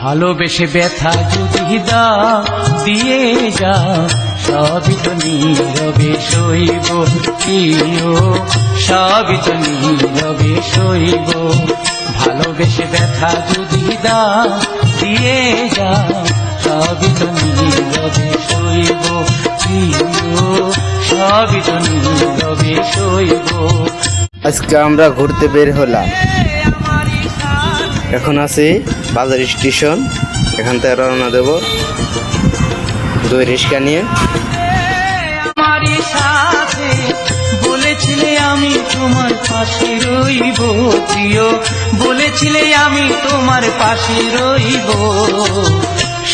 ভালোবেসে ব্যথা যদি দাও দিয়ে যা, সবই তো নীরবে সইব প্রিয়, সবই তো নীরবে সইব। ভালোবেসে ব্যথা যদি দাও দিয়ে যা, সবই তো নীরবে সইব প্রিয়, সবই তো নীরবে সইব। আজকে আমরা ঘুরতে বের হলাম, এখন আছি বাজার স্টেশন। এখান থেকে রওনা দেব দুই রিক্সা নিয়ে। আমারই সাথে বলেছিলে আমি তোমার পাশে রইব প্রিয়, বলেছিলে আমি তোমার পাশে রইব,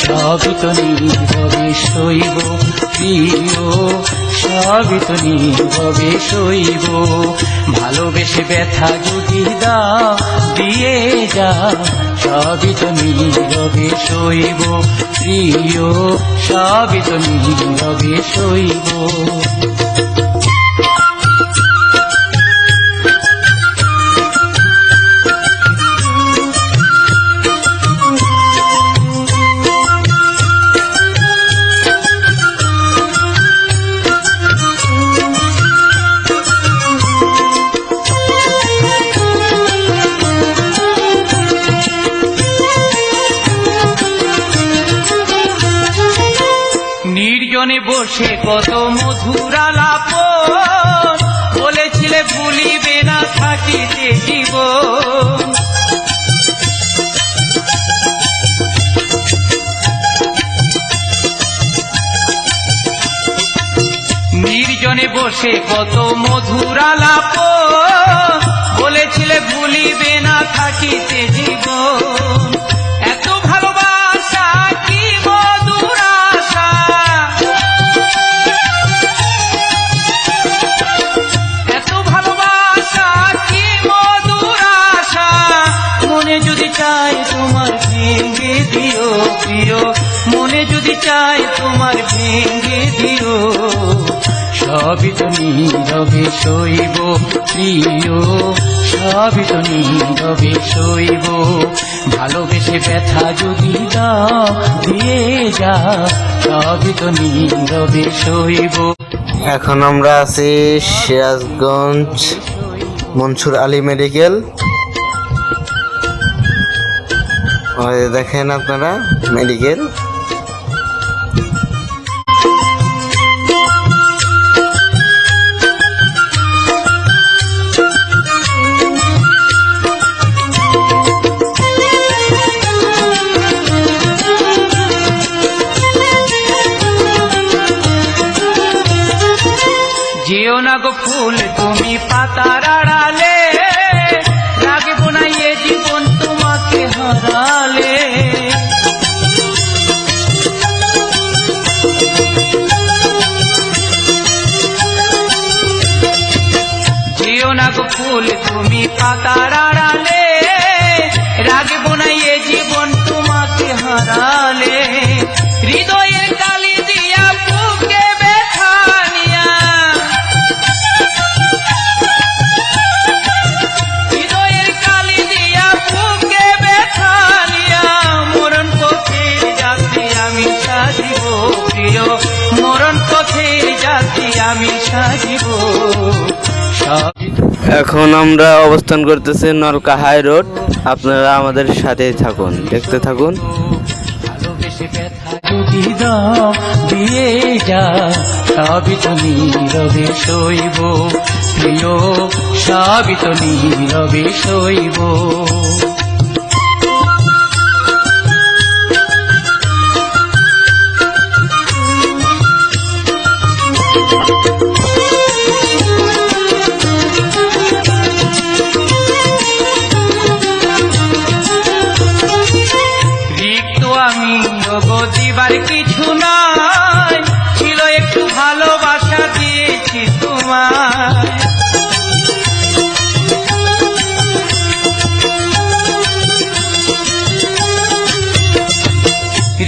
সবই তো নীরবে সইব প্রিয়, সবই তো নীরবে সইব। ভালোবেসে ব্যথা যদি দাও দিয়ে যা, সবই তো নীরবে সইব প্রিয়, সবই তো নীরবে সইব। নির্জনে বসে কত মধুর আলাপন, বলেছিলে ভুলিবে না থাকিতে জীবন। নির্জনে বসে কত মধুর আলাপন, বলেছিলে ভুলিবে না থাকিতে জীবন। এত ভালোবাসা কি মধুর আশা, এত ভালোবাসা কি মধুর আশা, মনে যদি চাই তোমার ভেঙে দিও প্রিয়, মনে যদি চাই তোমার ভেঙে দিও, সবই তো নীরবে সইব প্রিয়, সবই তো নীরবে সইব। ভালোবেসে ব্যথা যদি দাও দিয়ে যা, সবই তো নীরবে সইব। এখন আমরা আছি সিরাজগঞ্জ মনসুর আলী মেডিকেল। দেখেন আপনারা মেডিকেল। যেও না গো ফুল তুমি পাতার আড়ালে, রাখবো না এ জীবন তোমাকে হারালে। যেও না গো ফুল তুমি পাতার আড়ালে, রাখবো না এ জীবন তোমাকে হারালে। হৃদয়ের কালি দিয়া বুকে ব্যথা নিয়া, হৃদয়ের কালি দিয়া বুকে ব্যথা নিয়া, মরণ পথের যাত্রী আমি সাজিব প্রিয়, মরণ পথের যাত্রী আমি সাজিব। এখন আমরা অবস্থান করতেছি নলকা হাই রোড। আপনারা আমাদের সাথে থাকুন, দেখতে থাকুন। ভালোবেসে ব্যথা যদি দাও দিয়ে যা, সবই তো নীরবে সইব প্রিয়, সবই তো নীরবে সইব। আমি দিবার কিছু নাই, ছিল একটু ভালোবাসা দিয়েছি তোমায়।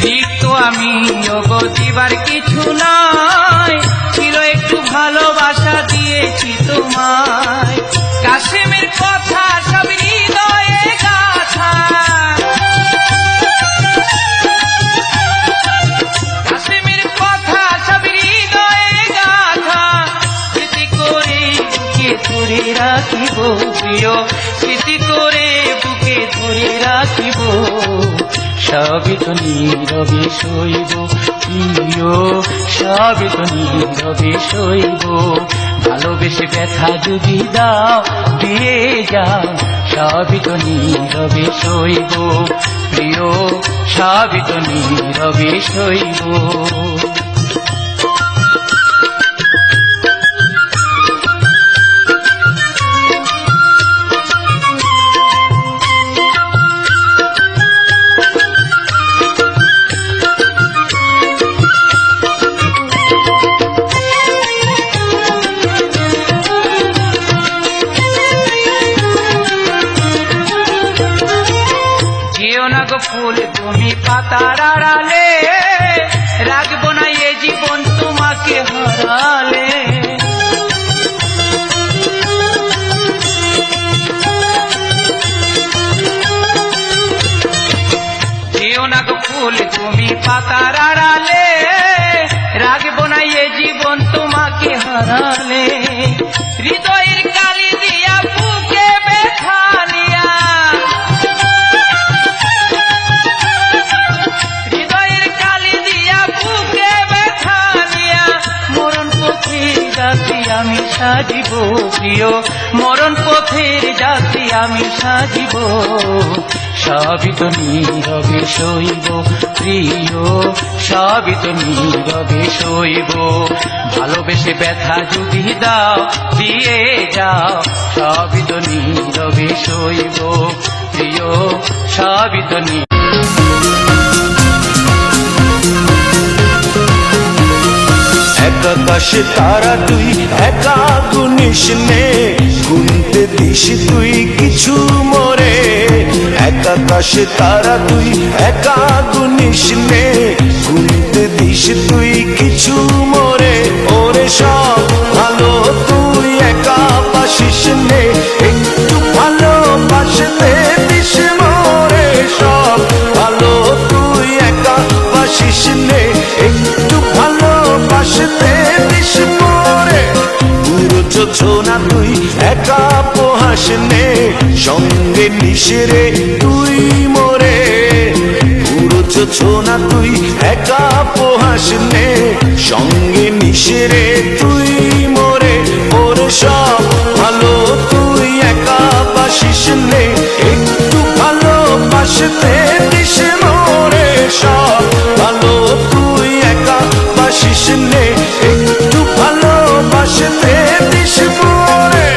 রিক্ত আমি দিবার কিছু নাই, ছিল একটু ভালোবাসা দিয়েছি তোমায়। কাশিমের কথা সব হৃদয়ে গাথা, সবই তো নীরবে সইব প্রিয়, সবই তো নীরবে সইব। ভালোবেসে ব্যথা যদি দাও দিয়ে যাও, সবই তো নীরবে সইব প্রিয়, সবই তো নীরবে সইব। যেও না গো ফুল তুমি পাতার আড়ালে, রাখবো না এ জীবন তোমাকে হারালে। যেও না গো ফুল তুমি পাতার আড়ালে, রাখবো না এ জীবন তোমাকে হারালে। হৃদয়ের কালি দিয়া বুকে ব্যথা নিয়া, হৃদয়ের কালি দিয়া বুকে ব্যথা নিয়া, মরণ পথের যাত্রী আমি সাজিব প্রিয়, মরণ পথের যাত্রী আমি সাজিব। সবই তো নীরবে সইব প্রিয়, সবই তো নীরবে সইব। ভালোবেসে ব্যথা যদি দাও দিয়ে যাও, সবই তো নীরবে সইব প্রিয়, সবই তো আকাশে তারা তুই একা গুনিস নে, গুনতে দিস তুই কিছু মোরে। আকাশে তারা তুই একা গুনিস নে, গুনতে দিস তুই কিছু মোরে। ওরে সব ভালো তুই একা বাসিস নে, একটু ভালোবাসতে দিস মোরে। সব ভালো তুই একা বাসিস নে, একটু ভালোবাসতে দিস মোরে। পুরো যোজনা তুই একা পোহাস নে, সঙ্গে নিশরে তুই মোরে। পুরো যোজনা তুই একা পোহাস নে, সঙ্গে নিশরে তুই মোরে। ওরে সব ভালো তুই একা বাসিস নে, একটু ভালোবাসতে দিস মোরে। সব ভালো তুই একা বাসিস নে, একটু ভালোবাসতে দিস মোরে।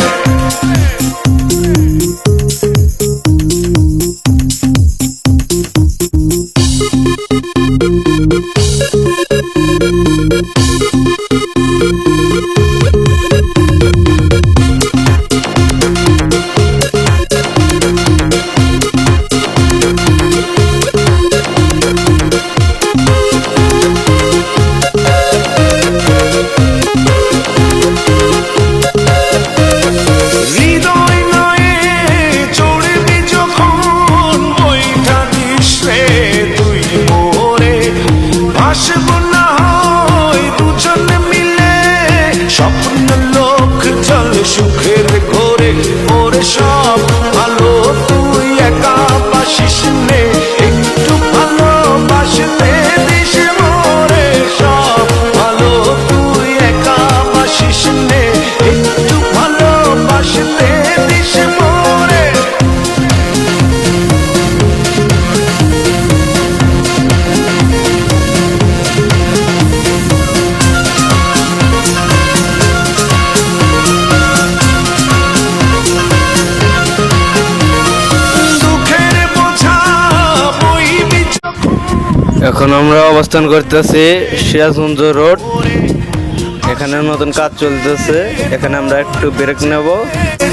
স্বপ্ন লোক চল সুখের ঘোরে। ওরে সব ভালো তুই একা বাসিস নে, একটু ভালোবাসতে দিস মোরে। সব ভালো তুই একা বাসিস নে, একটু ভালোবাসতে দিস মোরে। এখন আমরা অবস্থান করতেছি সিরাজগঞ্জ রোড। এখানে নতুন কাজ চলতেছে, এখানে আমরা একটু ব্রেক নেব।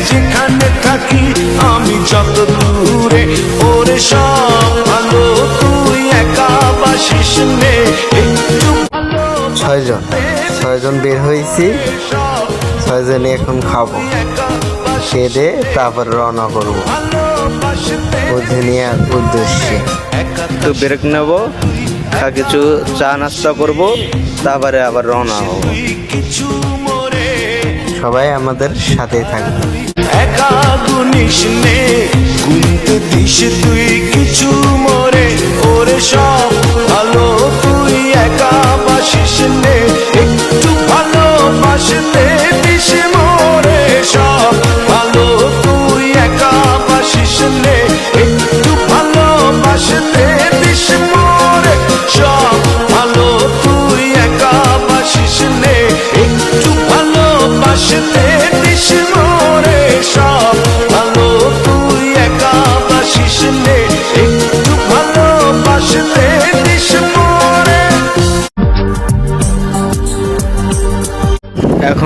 যেখানে থাকি আমি যত দূরে, ওরে সব ভালো তুই একা বাসিস নে, একটু ছয়জন বের হয়েছি, ছয়জনে এখন খাবো, খেয়ে তারপর রওনা করবো উদ্যানিয়ার উদ্দেশ্যে। একটু ব্রেক নেব, কিছু চা নাস্তা করব, তারপরে আবার রওনা হব। সবাই আমাদের সাথেই থাকবে। একা গুনিস নে, গুনতে দিস তুই কিছু মোরে। ওরে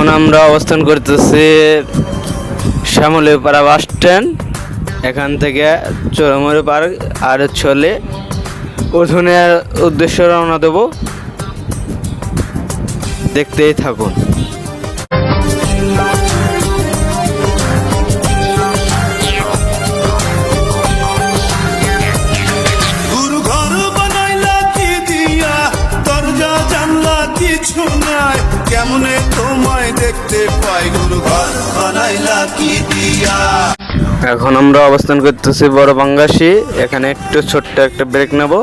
এখন আমরা অবস্থান করতেছি শ্যামলীপাড়া বাস স্ট্যান্ড। এখান থেকে চোরামুড়ি পার্ক আর চলে উঠোনের উদ্দেশ্যে রওনা দেব। দেখতেই থাকুন। গুরু ঘর বানাইলা কি দিয়া, দরজা জানলা কিছু নাই, কেমনে তোমায় দেখতে পাই, গুরু ঘর বানাইলা কি দিয়া। এখন আমরা অবস্থান করতেছি বড় বাঙ্গাসি। এখানে একটু ছোট্ট একটা ব্রেক নেব,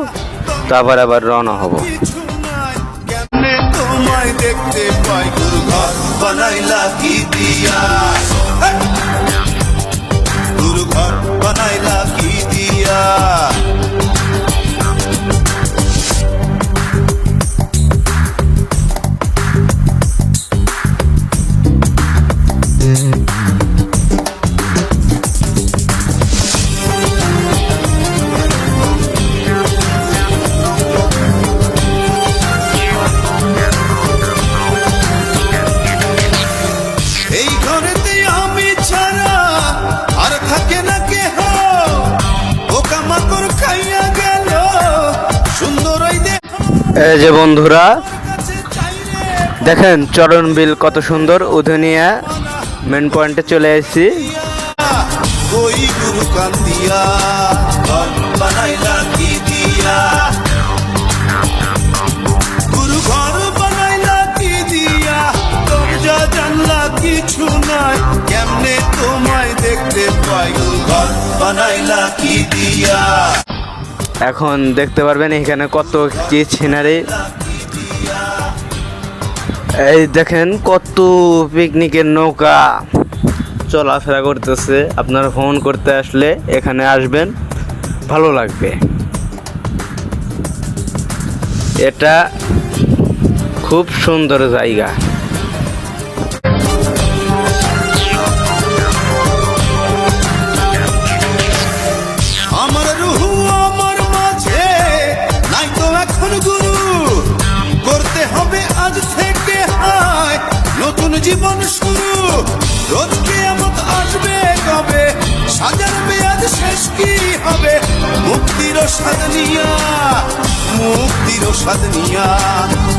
তারপর আবার রওনা হব। কিছু নাই, কেমনে তোমায় দেখতে পাই, গুরু ঘর বানাইলা কি দিয়া। হেই! গুরু ঘর বানাইলা কি দিয়া। এই ঘরেতে আমি ছাড়া আর থাকে না কেহ, পোকামাকড় খাইয়া গেল সুন্দর ওই দেহ। এই যে বন্ধুরা কাছে চাইলে দেখেন চরণ বিল কত সুন্দর। উধনিয়া মেন পয়েন্টে চলে এসেছি। ওই গুরু কান্দিয়া, ঘর বানাইলা কি দিয়া। গুরু ঘর বানাইলা কি দিয়া, দরজা জানলা কিছু নাই, কেমনে তোমায় দেখতে পাই, গুরু ঘর বানাইলা কি দিয়া। এখন দেখতে পারবেন এখানে কত কি সিনারি। এই দেখেন কত পিকনিকের নৌকা চলাফেরা করতেছে। আপনারা ভ্রমণ করতে আসলে এখানে আসবেন, ভালো লাগবে। এটা খুব সুন্দর জায়গা। আমার রুহু আমার মাঝে নাই তো এখন গুরু, করতে হবে আজ থেকে হায় নতুন জীবন শুরু। রোজ কিয়ামত আসবে কবে, সাজার মেয়াদ শেষ কি হবে, মুক্তির স্বাদ নিয়া, মুক্তির স্বাদ নিয়া,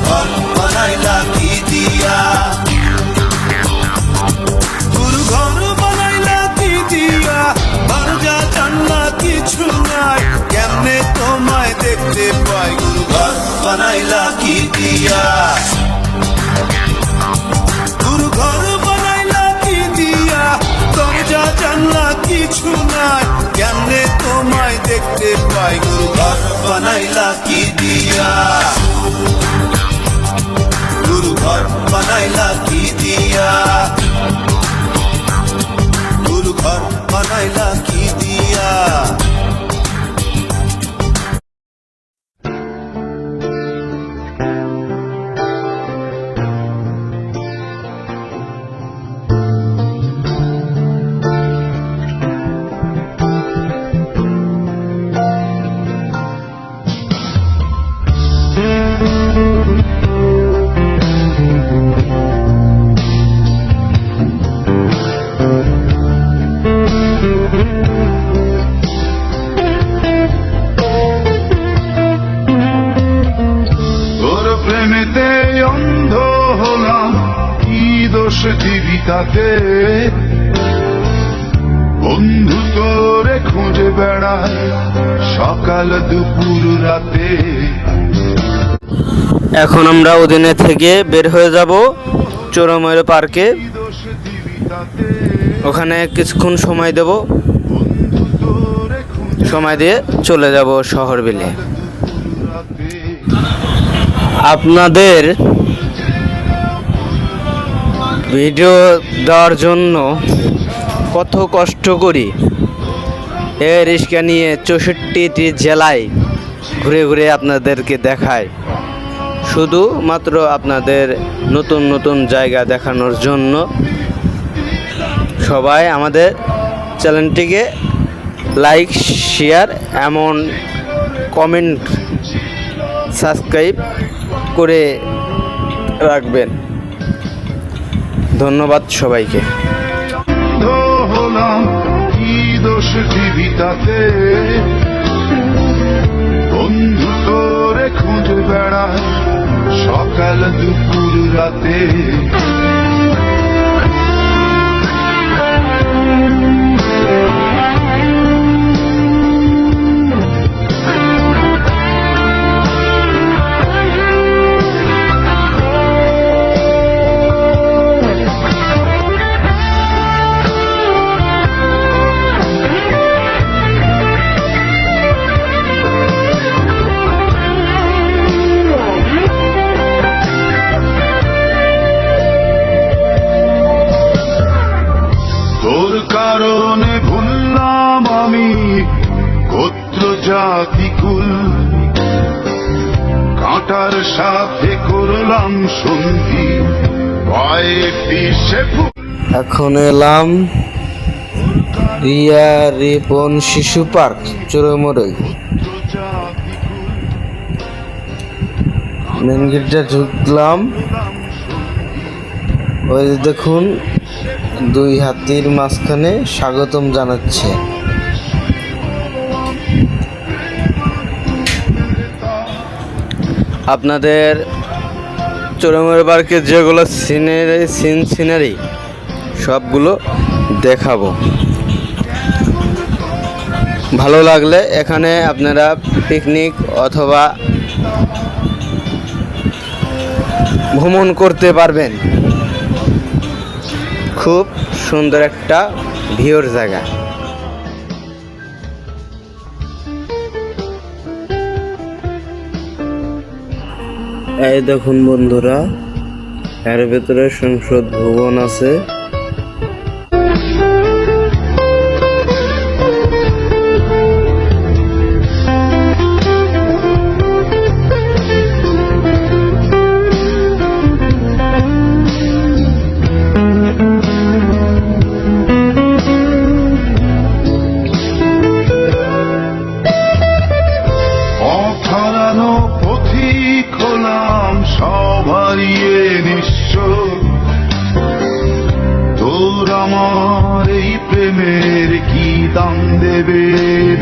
ঘর বানাইলা কি দিয়া। গুরু ঘর বানাইলা কি দিয়া, দরজা জানলা কিছু নাই, কেমনে তোমায় দেখতে পাই, গুরু ঘর বানাইলা কি দিয়া। গুরু ঘর বানাইলা কি দিয়া, দরজা জানলা কিছু নাই, কেমনে তোমায় দেখতে পাই, গুরু ঘর বানাইলা কি দিয়া। গুরু ঘর বানাইলা কি দিয়া। গুরু ঘর বানাইলা কি দিয়া। তোর প্রেমেতে অন্ধ হলাম, কি দোষ দিবি তাতে, বন্ধু তোরে খুঁজে বেড়ায় সকাল দুপুর রাতে। এখন আমরা উদিনে থেকে বের হয়ে যাব চোরামুড়ি পার্কে। দোষ দিবি তাতে, ওখানে কিছুক্ষণ সময় দেব, বন্ধু তোরে খুঁজে সময় দিয়ে চলে যাব শহর বিলে। রাতে। আপনাদের ভিডিও দেওয়ার জন্য কত কষ্ট করি। এ রিক্সা নিয়ে 64টি জেলায় ঘুরে ঘুরে আপনাদেরকে দেখায়, শুধুমাত্র আপনাদের নতুন নতুন জায়গা দেখানোর জন্য। সবাই আমাদের চ্যানেলটিকে লাইক, শেয়ার, এমন কমেন্ট, সাবস্ক্রাইব করে রাখবেন। ধন্যবাদ সবাইকে। অন্ধ হলাম কি দোষ জীবিতাতে, বন্ধু তোরে খুঁজে বেড়ায় সকাল দুপুর রাতে। তোর কারণে ভুললাম আমি গোত্র জাতি কুল, কাঁটার সাথে করলাম সন্ধি পায়ে পিছে এখন এলাম রিয়া রিপন শিশু পার্ক চোরমোড়ই। মেন গেটটা ঢুকলাম, ওই যে দেখুন দুই হাতির মাঝখানে স্বাগতম জানাচ্ছে। আপনাদের চোরামুড়ি পার্কে যেগুলো সিনারি সবগুলো দেখাবো। ভালো লাগলে এখানে আপনারা পিকনিক অথবা ভ্রমণ করতে পারবেন। খুব সুন্দর একটা ভিউর জায়গা। এই দেখুন বন্ধুরা, এর ভেতরে সংসদ ভবন আছে। অথারানো পথিক হলাম সব হারিয়ে নিঃস্ব, তোর আমার এই প্রেমের কি দাম দেবে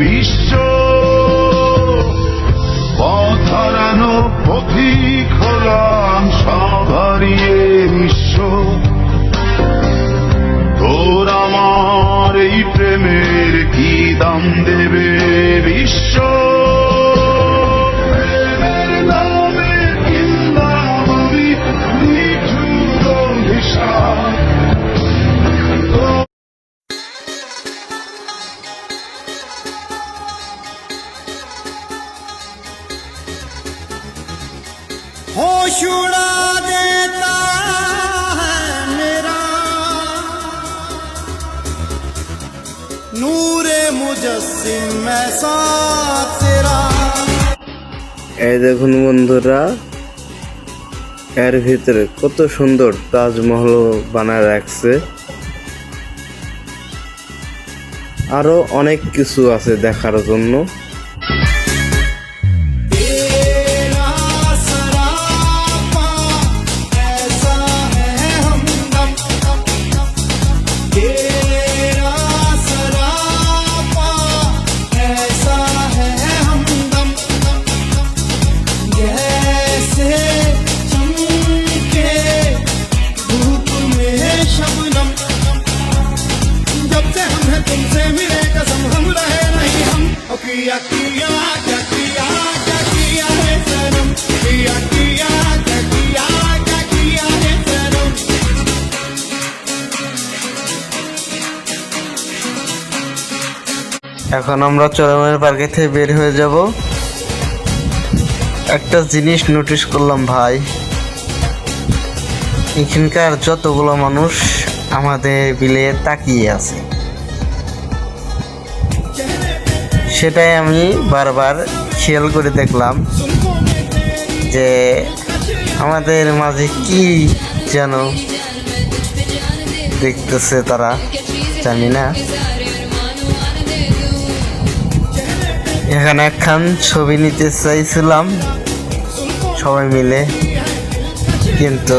বিশ্ব। অথারানো পথিক হলাম সব হারিয়ে নিঃস্ব, তোর আমার এই প্রেমের কি দাম দেবে বিশ্ব। होश उड़ा देता है मेरा नूरे मुजस्सिम ऐसा तेरा। এই দেখুন বন্ধুরা, এর ভিতরে কত সুন্দর তাজমহল বানায় রাখছে। আরো অনেক কিছু আছে দেখার জন্য। तेरा सरापा ऐसा है हमदम, तेरा सरापा ऐसा है हमदम, जैसे चमके धूप में शबनम। जब से हम हैं तुमसे मिले कसम हम रहे नहीं हम। ओ किया किया क्या किया क्या किया है सनम, किया किया क्या किया क्या किया है सनम। এখন আমরা চোরামুড়ি পার্কে থেকে বের হয়ে যাব। একটা জিনিস নোটিশ করলাম ভাই, এখানকার যতগুলো মানুষ আমাদের বিলে তাকিয়ে আছে, সেটাই আমি বারবার খেয়াল করে দেখলাম যে আমাদের মাঝে কি যেন দেখতেছে তারা, জানি না। এখানে একখান ছবি নিতে চাইছিলাম সবাই মিলে, কিন্তু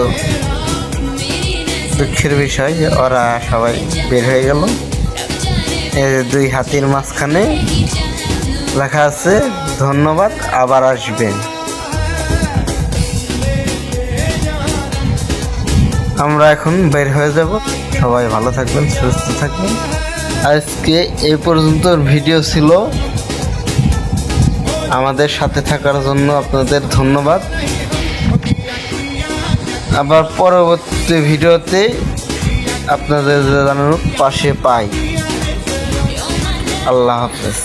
দুঃখের বিষয়, ওরা সবাই বের হয়ে গেল। এই যে 2 হাতির মাঝখানে লেখা আছে ধন্যবাদ, আবার আসবেন। আমরা এখন বের হয়ে যাব। সবাই ভালো থাকবেন, সুস্থ থাকবেন। আজকে এই পর্যন্ত ভিডিও ছিল। আমাদের সাথে থাকার জন্য আপনাদের ধন্যবাদ। আবার পরবর্তী ভিডিওতে আপনাদের জানানোর পাশে পাই। আল্লাহ হাফেজ।